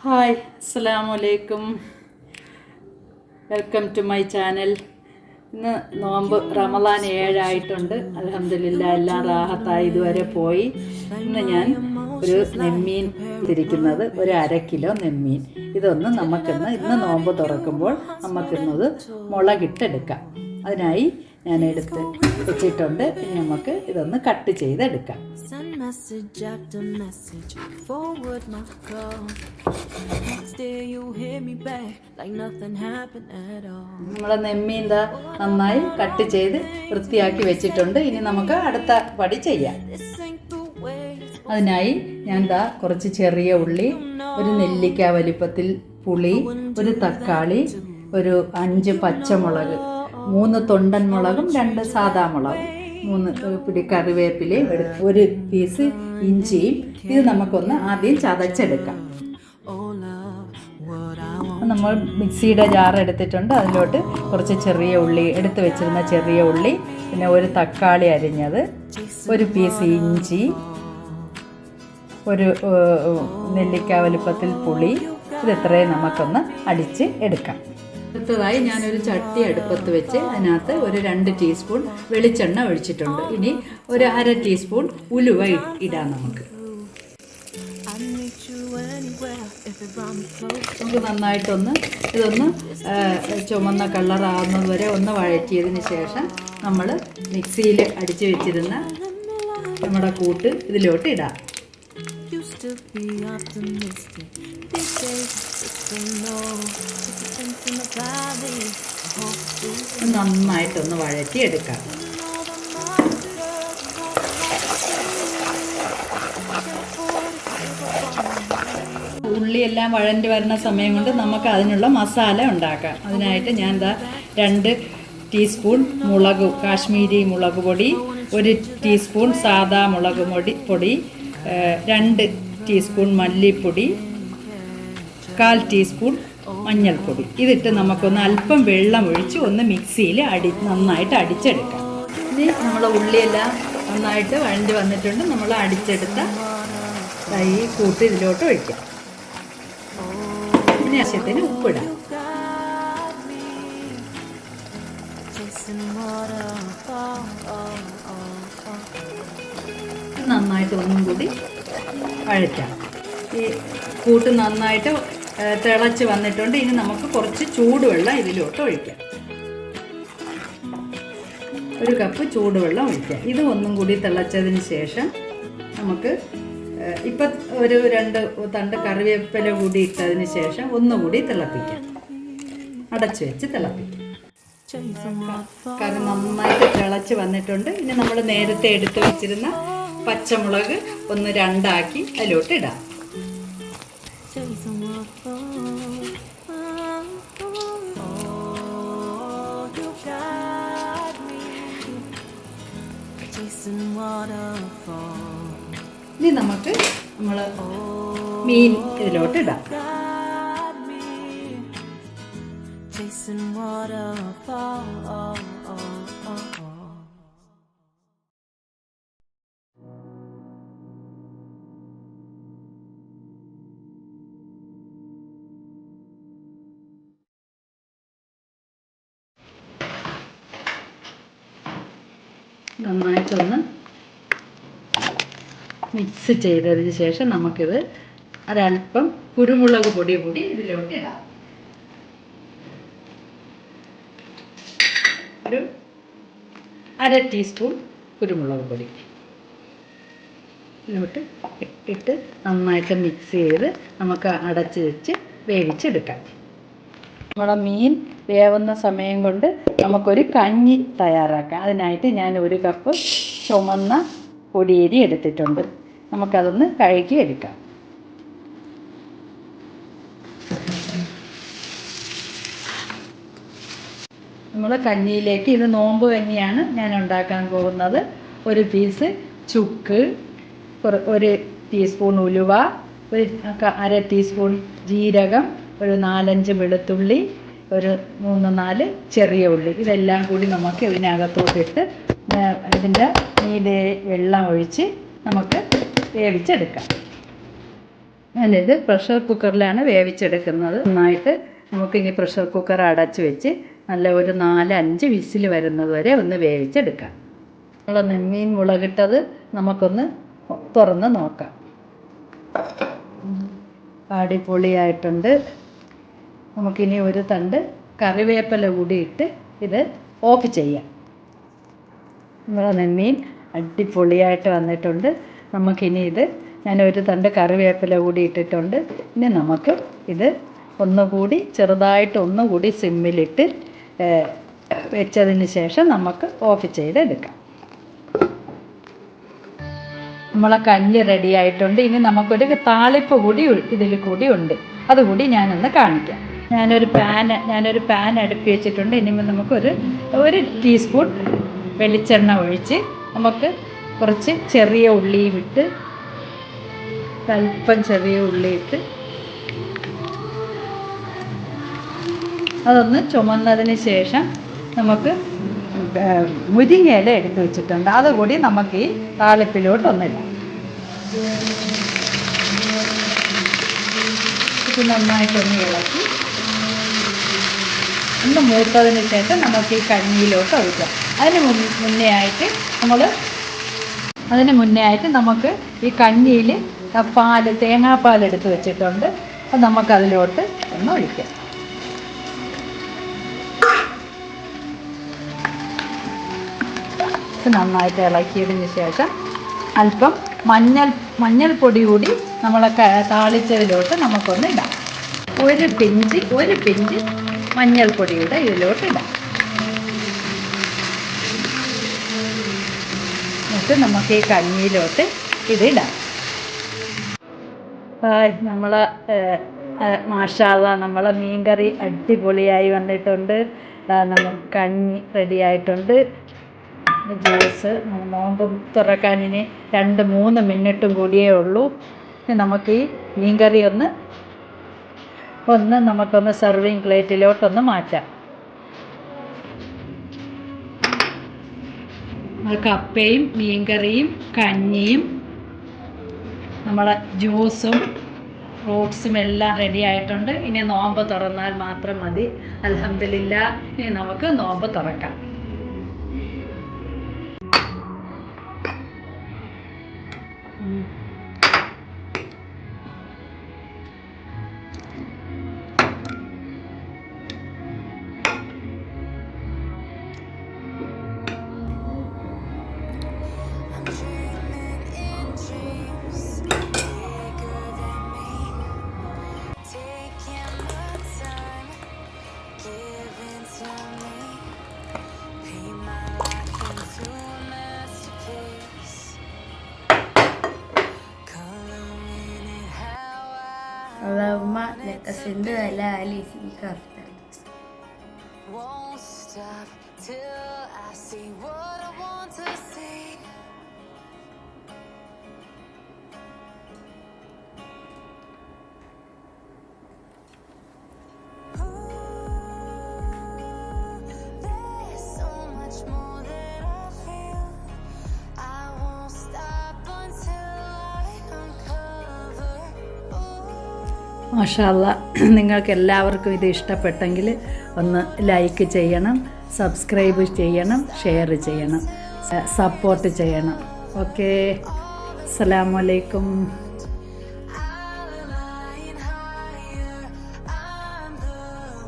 Hi, അസ്സലാമു അലൈക്കും. Welcome to my channel. ഇന്ന് നോമ്പ് റമദാൻ 7 ആയിട്ടുണ്ട്. അൽഹംദുലില്ലാ എല്ലാം റാഹത്തായി ഇതുവരെ പോയി. ഇന്ന് ഞാൻ ഒരു നെമ്മീൻ തിരിക്കുന്നത്, ഒരു 1/2 കിലോ നെമ്മീൻ. ഇതൊന്ന് ഇന്ന് നോമ്പ് തുറക്കുമ്പോൾ നമുക്കിന്നത് മുളകിട്ടെടുക്കാം. അതിനായി ഞാൻ എടുത്ത് വെച്ചിട്ടുണ്ട്. ഇനി നമുക്ക് ഇതൊന്ന് കട്ട് ചെയ്തെടുക്കാം. നമ്മളെ നെമ്മീൻ നന്നായി കട്ട് ചെയ്ത് വൃത്തിയാക്കി വെച്ചിട്ടുണ്ട്. ഇനി നമുക്ക് അടുത്ത പടി ചെയ്യാം. അതിനായി ഞാൻ കുറച്ച് ചെറിയ ഉള്ളി, ഒരു നെല്ലിക്ക വലിപ്പത്തിൽ പുളി, ഒരു തക്കാളി, ഒരു 5 പച്ചമുളക്, 3 തൊണ്ടൻ മുളകും 2 സാദാ മുളകും, 3 പിടി കറിവേപ്പിലയും, ഒരു പീസ് ഇഞ്ചിയും. ഇത് നമുക്കൊന്ന് ആദ്യം ചതച്ചെടുക്കാം. നമ്മൾ മിക്സിയുടെ ജാർ എടുത്തിട്ടുണ്ട്. അതിലോട്ട് കുറച്ച് ചെറിയ ഉള്ളി, എടുത്ത് വെച്ചിരുന്ന ചെറിയ ഉള്ളി, പിന്നെ ഒരു തക്കാളി അരിഞ്ഞത്, ഒരു പീസ് ഇഞ്ചി, ഒരു നെല്ലിക്ക വലുപ്പത്തിൽ പുളി. ഇതെത്രയും നമുക്കൊന്ന് അടിച്ച് എടുക്കാം. അടുത്തതായി ഞാനൊരു ചട്ടി അടുപ്പത്ത് വെച്ച് അതിനകത്ത് ഒരു 2 ടീസ്പൂൺ വെളിച്ചെണ്ണ ഒഴിച്ചിട്ടുണ്ട്. ഇനി ഒരു 1/2 ടീസ്പൂൺ ഉലുവ ഇടാം. നമുക്ക് നന്നായിട്ടൊന്ന് ഇതൊന്ന് ചുമന്ന കളറാകുന്നത് വരെ ഒന്ന് വഴറ്റിയതിന് ശേഷം നമ്മൾ മിക്സിയിൽ അടിച്ചു വെച്ചിരുന്ന നമ്മുടെ കൂട്ട് ഇതിലോട്ട് ഇടാം. നന്നായിട്ടൊന്ന് വഴറ്റിയെടുക്കാം. ഉള്ളിയെല്ലാം വഴണ്ടി വരുന്ന സമയം കൊണ്ട് നമുക്ക് അതിനുള്ള മസാല ഉണ്ടാക്കാം. അതിനായിട്ട് ഞാൻ 2 ടീസ്പൂൺ കാശ്മീരി മുളക് പൊടി, 1 ടീസ്പൂൺ സാദാ മുളക് പൊടി, 2 ടീസ്പൂൺ മല്ലിപ്പൊടി, 1/4 ടീസ്പൂൺ മഞ്ഞൾപ്പൊടി. ഇതിട്ട് നമുക്കൊന്ന് അല്പം വെള്ളം ഒഴിച്ച് ഒന്ന് മിക്സിയിൽ നന്നായിട്ട് അടിച്ചെടുക്കാം. ഇനി നമ്മൾ ഉള്ളിയെല്ലാം നന്നായിട്ട് വഴണ്ടി വന്നിട്ടുണ്ട്. നമ്മൾ അടിച്ചെടുത്ത ഈ കൂട്ട് ഇതിലോട്ട് ഒഴിക്കാം. ഇനി ആവശ്യത്തിന് ഉപ്പിടാം. നന്നായിട്ട് ഒന്നും കൂടി വഴറ്റാം. ഈ കൂട്ട് നന്നായിട്ട് തിളച്ച് വന്നിട്ടുണ്ട്. ഇനി നമുക്ക് കുറച്ച് ചൂടുവെള്ളം ഇതിലോട്ട് ഒഴിക്കാം. 1 കപ്പ് ചൂടുവെള്ളം ഒഴിക്കാം. ഇത് ഒന്നും കൂടി തിളച്ചതിന് ശേഷം നമുക്ക് ഇപ്പം ഒരു 2 തണ്ട് കറിവേപ്പില കൂടി ഇട്ടതിന് ശേഷം ഒന്നുകൂടി തിളപ്പിക്കാം. അടച്ചു വെച്ച് തിളപ്പിക്കാം. കറി നന്നായിട്ട് തിളച്ച് വന്നിട്ടുണ്ട്. ഇനി നമ്മൾ നേരത്തെ എടുത്ത് വെച്ചിരുന്ന പച്ചമുളക് ഒന്ന് 2 ആക്കി അതിലോട്ട് ഇടാം. ഇനി നമുക്ക് നമ്മൾ മീൻ ഇതിലോട്ട് ഇടാം. നന്നായിട്ടൊന്ന് മിക്സ് ചെയ്തതിന് ശേഷം നമുക്കിത് ഒരല്പം കുരുമുളക് പൊടി കൂടി ഇതിലോട്ട് ഇടാം. ഒരു 1/2 ടീസ്പൂൺ കുരുമുളക് പൊടി ഇതിലോട്ട് ഇട്ട് നന്നായിട്ട് മിക്സ് ചെയ്ത് നമുക്ക് അടച്ച് വെച്ച് വേവിച്ചെടുക്കാം. നമ്മുടെ മീൻ വേവുന്ന സമയം കൊണ്ട് നമുക്കൊരു കഞ്ഞി തയ്യാറാക്കാം. അതിനായിട്ട് ഞാൻ 1 കപ്പ് ചുമന്ന പൊടിയരി എടുത്തിട്ടുണ്ട്. നമുക്കതൊന്ന് കഴുകി എടുക്കാം. നമ്മൾ കഞ്ഞിയിലേക്ക്, ഇത് നോമ്പ് കഞ്ഞിയാണ് ഞാൻ ഉണ്ടാക്കാൻ പോകുന്നത്. 1 പീസ് ചുക്ക്, 1 ടീസ്പൂൺ ഉലുവ, 1/2 ടീസ്പൂൺ ജീരകം, ഒരു 4-5 വെളുത്തുള്ളി, ഒരു 3-4 ചെറിയ ഉള്ളി. ഇതെല്ലാം കൂടി നമുക്ക് ഇതിനകത്തോട്ടിട്ട് ഇതിൻ്റെ വെള്ളം ഒഴിച്ച് നമുക്ക് വേവിച്ചെടുക്കാം. 1 ടീസ്പൂൺ മഞ്ഞൾപ്പൊടി, 1 ടീസ്പൂൺ കുരുമുളക് പൊടി, 1 teaspoon garam masala, 1 teaspoon garam masala, 1 teaspoon മല്ലിപ്പൊടി, 1 ടീസ്പൂൺ മഞ്ഞൾപ്പൊടി, 1 ടീസ്പൂൺ ഞാനിത് പ്രഷർ കുക്കറിലാണ് വേവിച്ചെടുക്കുന്നത്. നന്നായിട്ട് നമുക്കിനി പ്രഷർ കുക്കർ അടച്ച് വെച്ച് നല്ല ഒരു 4-5 വിസിൽ വരുന്നത് വരെ ഒന്ന് വേവിച്ചെടുക്കാം. നമ്മൾ നെമ്മീൻ മുളകിട്ടത് നമുക്കൊന്ന് തുറന്ന് നോക്കാം. അടിപൊളിയായിട്ടുണ്ട്. നമുക്കിനി ഒരു തണ്ട് കറിവേപ്പില കൂടി ഇട്ട് ഇത് ഓഫ് ചെയ്യാം. നമ്മളെ നെമ്മീൻ അടിപൊളിയായിട്ട് വന്നിട്ടുണ്ട്. നമുക്കിനി ഇത് ഞാനൊരു തണ്ട് കറിവേപ്പില കൂടി ഇട്ടിട്ടുണ്ട്. ഇനി നമുക്ക് ഇത് ഒന്നുകൂടി ചെറുതായിട്ട് ഒന്നുകൂടി സിമ്മിലിട്ട് വെച്ചതിന് ശേഷം നമുക്ക് ഓഫ് ചെയ്തെടുക്കാം. നമ്മളെ കഞ്ഞി റെഡി ആയിട്ടുണ്ട്. ഇനി നമുക്കൊരു താളിപ്പ് കൂടി ഇതിൽ കൂടി ഉണ്ട്. അതുകൂടി ഞാനൊന്ന് കാണിക്കാം. ഞാനൊരു പാൻ അടുപ്പി വെച്ചിട്ടുണ്ട്. ഇനി ഒരു ടീസ്പൂൺ വെളിച്ചെണ്ണ ഒഴിച്ച് നമുക്ക് കുറച്ച് ചെറിയ ഉള്ളിയും ഇട്ട് അല്പം ചെറിയ ഉള്ളിയിട്ട് അതൊന്ന് ചുമന്നതിന് ശേഷം നമുക്ക് മുരിങ്ങയില എടുത്ത് വെച്ചിട്ടുണ്ട്. അതുകൂടി നമുക്ക് ഈ താളിപ്പിലോട്ടൊന്നിടാം. ഇത് നന്നായിട്ടൊന്ന് ഇളക്കി ഒന്ന് മൂത്തതിന് ശേഷം നമുക്ക് ഈ കഞ്ഞിയിലോട്ട് ഒഴിക്കാം. അതിന് മുന്നേ ആയിട്ട് നമുക്ക് ഈ കഞ്ഞിയിൽ തേങ്ങാപ്പാൽ എടുത്ത് വെച്ചിട്ടുണ്ട്. അത് നമുക്കതിലോട്ട് ഒന്ന് ഒഴിക്കാം. നന്നായിട്ട് ഇളക്കിയതിന് ശേഷം അല്പം മഞ്ഞൾപ്പൊടി കൂടി നമ്മളെ താളിച്ചതിലോട്ട് നമുക്കൊന്ന് ഇടാം. ഒരു പിഞ്ച് മഞ്ഞൾപ്പൊടിയുടെ ഇതിലോട്ട് ഇടാം. എന്നിട്ട് നമുക്ക് ഈ കഞ്ഞിയിലോട്ട് ഇതിടാം. നമ്മളെ മാഷാഅല്ലാ നമ്മളെ മീൻകറി അടിപൊളിയായി വന്നിട്ടുണ്ട്. നമുക്ക് കഞ്ഞി റെഡി ആയിട്ടുണ്ട്. ജ്യൂസ് നോമ്പ് തുറക്കാൻ ഇനി 2-3 മിനിറ്റും കൂടിയേ ഉള്ളൂ. നമുക്ക് ഈ മീൻകറി ഒന്ന് നമുക്കൊന്ന് സെർവിങ് പ്ലേറ്റിലോട്ടൊന്ന് മാറ്റാം. കപ്പയും മീൻകറിയും കഞ്ഞിയും നമ്മളെ ജ്യൂസും ഫ്രൂട്ട്സും എല്ലാം റെഡി ആയിട്ടുണ്ട്. ഇനി നോമ്പ് തുറന്നാൽ മാത്രം മതി. അൽഹംദുലില്ലാ, ഇനി നമുക്ക് നോമ്പ് തുറക്കാം. اللهم لك الحمد على علي فيك أفضل. മാഷാഅല്ലാ, നിങ്ങൾക്ക് എല്ലാവർക്കും ഇത് ഇഷ്ടപ്പെട്ടെങ്കിൽ ഒന്ന് ലൈക്ക് ചെയ്യണം, സബ്സ്ക്രൈബ് ചെയ്യണം, ഷെയർ ചെയ്യണം, സപ്പോർട്ട് ചെയ്യണം. ഓക്കേ, അസ്സലാമു അലൈക്കും.